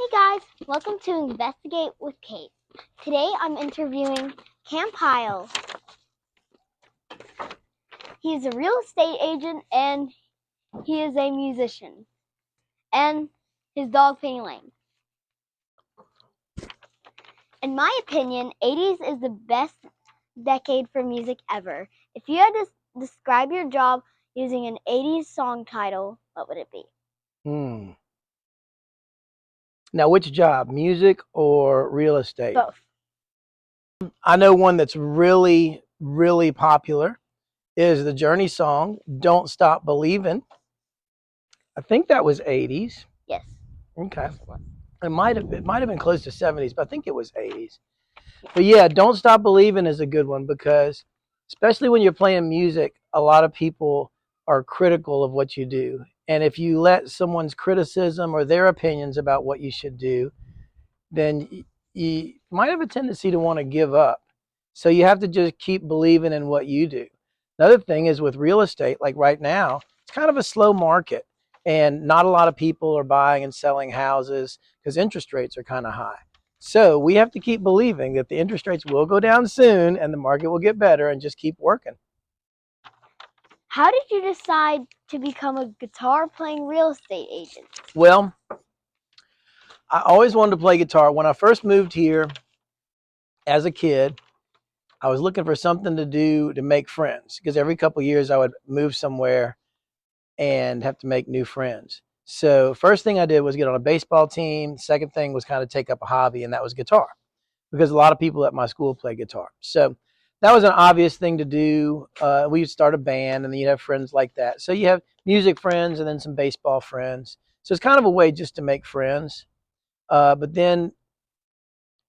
Hey guys, welcome to Investigate with Kate. Today I'm interviewing Cam Pyle. He is a real estate agent and he is a musician. And his dog Penny Lane. In my opinion, 80s is the best decade for music ever. If you had to describe your job using an 80s song title, what would it be? Now, which job, music or real estate? Both. I know one that's really, really popular is the Journey song, Don't Stop Believin'. I think that was 80s. Yes. Okay. It might have been close to 70s, but I think it was 80s. But yeah, Don't Stop Believin' is a good one because especially when you're playing music, a lot of people are critical of what you do. And if you let someone's criticism or their opinions about what you should do, then you might have a tendency to want to give up. So you have to just keep believing in what you do. Another thing is with real estate, like right now, it's kind of a slow market and not a lot of people are buying and selling houses because interest rates are kind of high. So we have to keep believing that the interest rates will go down soon and the market will get better and just keep working. How did you decide to become a guitar playing real estate agent? Well, I always wanted to play guitar. When I first moved here as a kid, I was looking for something to do to make friends because every couple of years I would move somewhere and have to make new friends. So first thing I did was get on a baseball team. Second thing was kind of take up a hobby, and that was guitar because a lot of people at my school play guitar. So that was an obvious thing to do. We'd start a band and then you'd have friends like that. So you have music friends and then some baseball friends. So it's kind of a way just to make friends. But then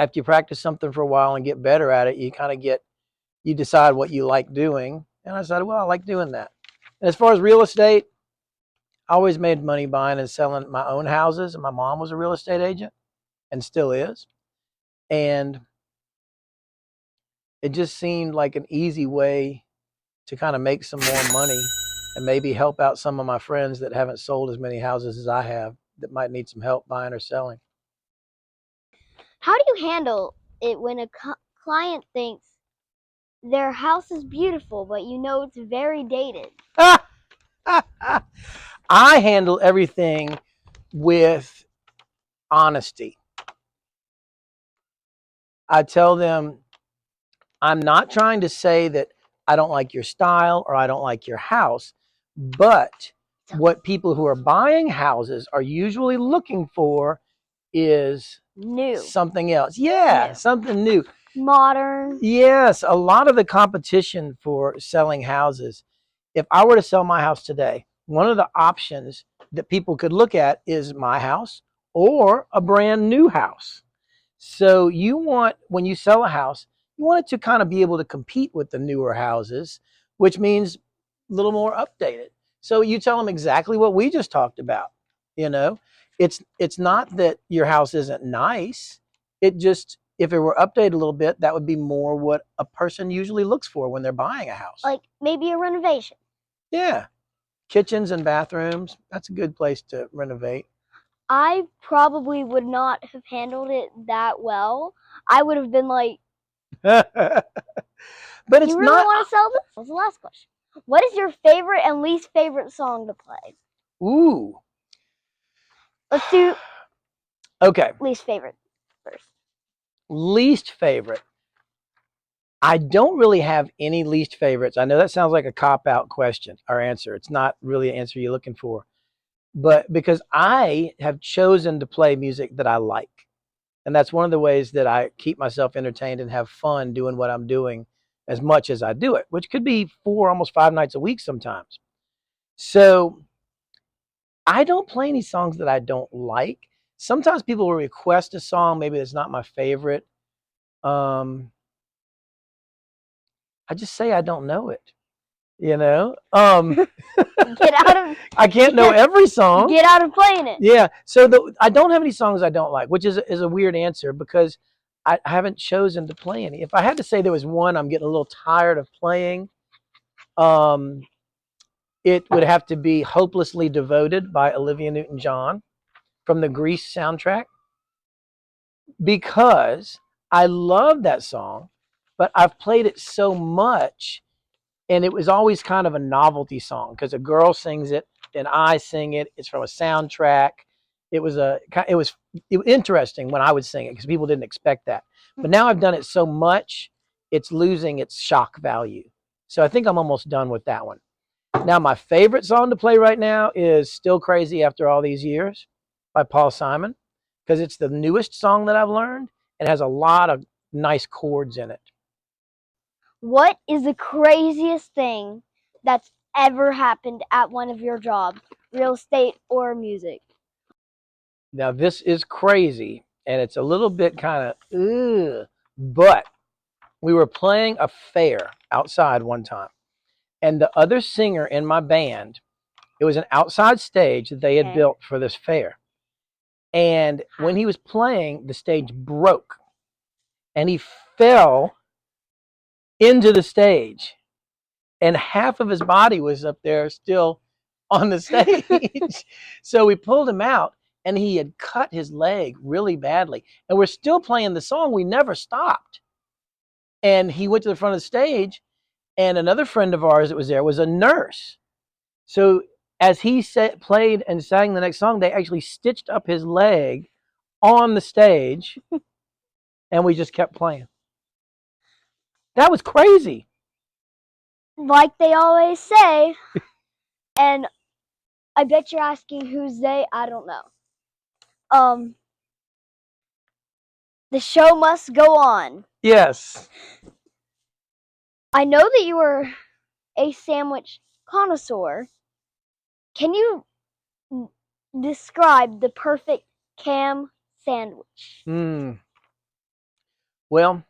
after you practice something for a while and get better at it, you decide what you like doing. And I decided, well, I like doing that. And as far as real estate, I always made money buying and selling my own houses. And my mom was a real estate agent and still is. And it just seemed like an easy way to kind of make some more money and maybe help out some of my friends that haven't sold as many houses as I have that might need some help buying or selling. How do you handle it when a client thinks their house is beautiful, but you know it's very dated? I handle everything with honesty. I tell them, I'm not trying to say that I don't like your style or I don't like your house, but what people who are buying houses are usually looking for is New. something else. Yeah, New. something new. Modern. Yes, a lot of the competition for selling houses. If I were to sell my house today, one of the options that people could look at is my house or a brand new house. So you want, when you sell a house, you want it to kind of be able to compete with the newer houses, which means a little more updated. So you tell them exactly what we just talked about. You know, it's not that your house isn't nice. It just, if it were updated a little bit, that would be more what a person usually looks for when they're buying a house. Like maybe a renovation. Yeah. Kitchens and bathrooms. That's a good place to renovate. I probably would not have handled it that well. I would have been like, But it's you really not. want to sell this? What's the last question? What is your favorite and least favorite song to play? Ooh. Let's do Okay. least favorite first. Least favorite. I don't really have any least favorites. I know that sounds like a cop-out question or answer. It's not really an answer you're looking for. But because I have chosen to play music that I like. And that's one of the ways that I keep myself entertained and have fun doing what I'm doing as much as I do it, which could be 4, almost 5 nights a week sometimes. So I don't play any songs that I don't like. Sometimes people will request a song, maybe that's not my favorite. I just say I don't know it, you know? Get out of I can't know every song. Get out of playing it. Yeah. So I don't have any songs I don't like, which is a weird answer because I haven't chosen to play any. If I had to say there was one I'm getting a little tired of playing, it would have to be Hopelessly Devoted by Olivia Newton-John from the Grease soundtrack. because I love that song, but I've played it so much, and it was always kind of a novelty song because a girl sings it and I sing it. It's from a soundtrack. It was it was interesting when I would sing it because people didn't expect that. But now I've done it so much, it's losing its shock value. So I think I'm almost done with that one. Now my favorite song to play right now is "Still Crazy After All These Years" by Paul Simon because it's the newest song that I've learned and has a lot of nice chords in it. What is the craziest thing that's ever happened at one of your jobs, real estate or music? Now this is crazy and it's a little bit kind of but we were playing a fair outside one time, and the other singer in my band, it was an outside stage that they had Okay. built for this fair. And when he was playing, the stage broke and he fell into the stage, and half of his body was up there still on the stage. So we pulled him out, and he had cut his leg really badly. And we're still playing the song. We never stopped. And he went to the front of the stage, and another friend of ours that was there was a nurse. So as he played and sang the next song, they actually stitched up his leg on the stage, and we just kept playing. That was crazy. Like they always say, and I bet you're asking who's they. I don't know. Um, the show must go on. Yes. I know that you are a sandwich connoisseur. Can you describe the perfect Cam sandwich? Well,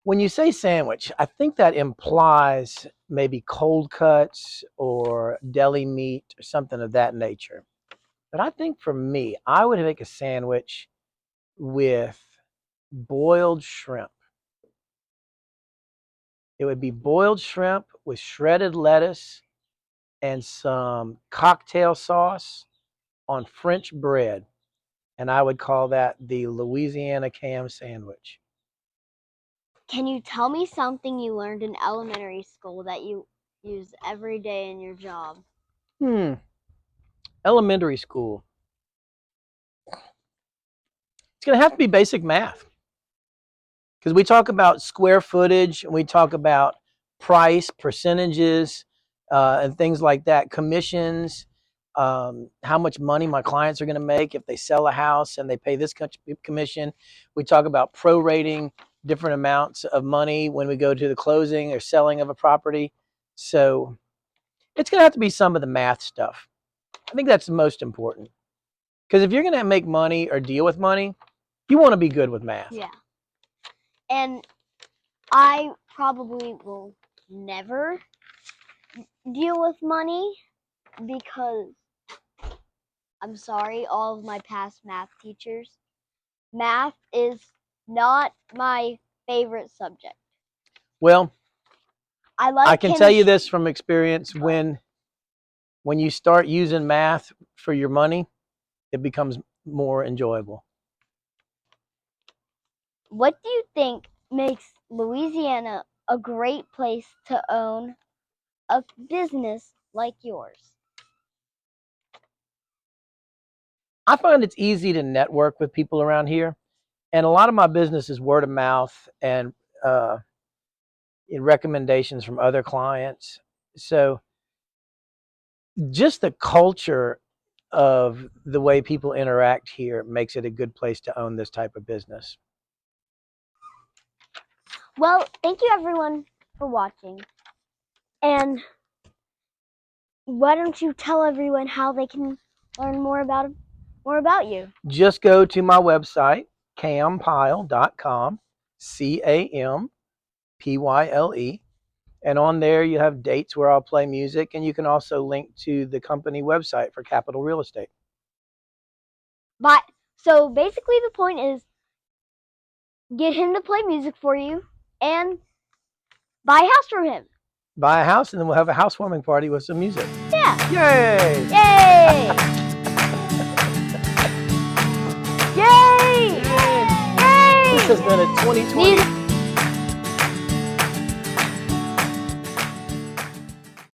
when you say sandwich, I think that implies maybe cold cuts or deli meat or something of that nature. But I think for me, I would make a sandwich with boiled shrimp. It would be boiled shrimp with shredded lettuce and some cocktail sauce on French bread. And I would call that the Louisiana Cam sandwich. Can you tell me something you learned in elementary school that you use every day in your job? Hmm. Elementary school. It's going to have to be basic math because we talk about square footage and we talk about price, percentages, and things like that, commissions, how much money my clients are going to make if they sell a house and they pay this commission. We talk about prorating different amounts of money when we go to the closing or selling of a property. So it's going to have to be some of the math stuff. I think that's the most important because if you're going to make money or deal with money, you want to be good with math. Yeah. And I probably will never deal with money because I'm sorry, all of my past math teachers. Math is not my favorite subject. Well, I I like can tell you chemistry. this from experience: when you start using math for your money, it becomes more enjoyable. What do you think makes Louisiana a great place to own a business like yours? I find it's easy to network with people around here, and a lot of my business is word of mouth and uh, recommendations from other clients. So just the culture of the way people interact here makes it a good place to own this type of business. Well, thank you everyone for watching. And why don't you tell everyone how they can learn more about you? Just go to my website, campyle.com, CAMPYLE. And on there, you have dates where I'll play music, and you can also link to the company website for Capital Real Estate. But so basically, the point is get him to play music for you and buy a house from him. Buy a house, and then we'll have a housewarming party with some music. Yeah. Yay! Yay! has been a 2020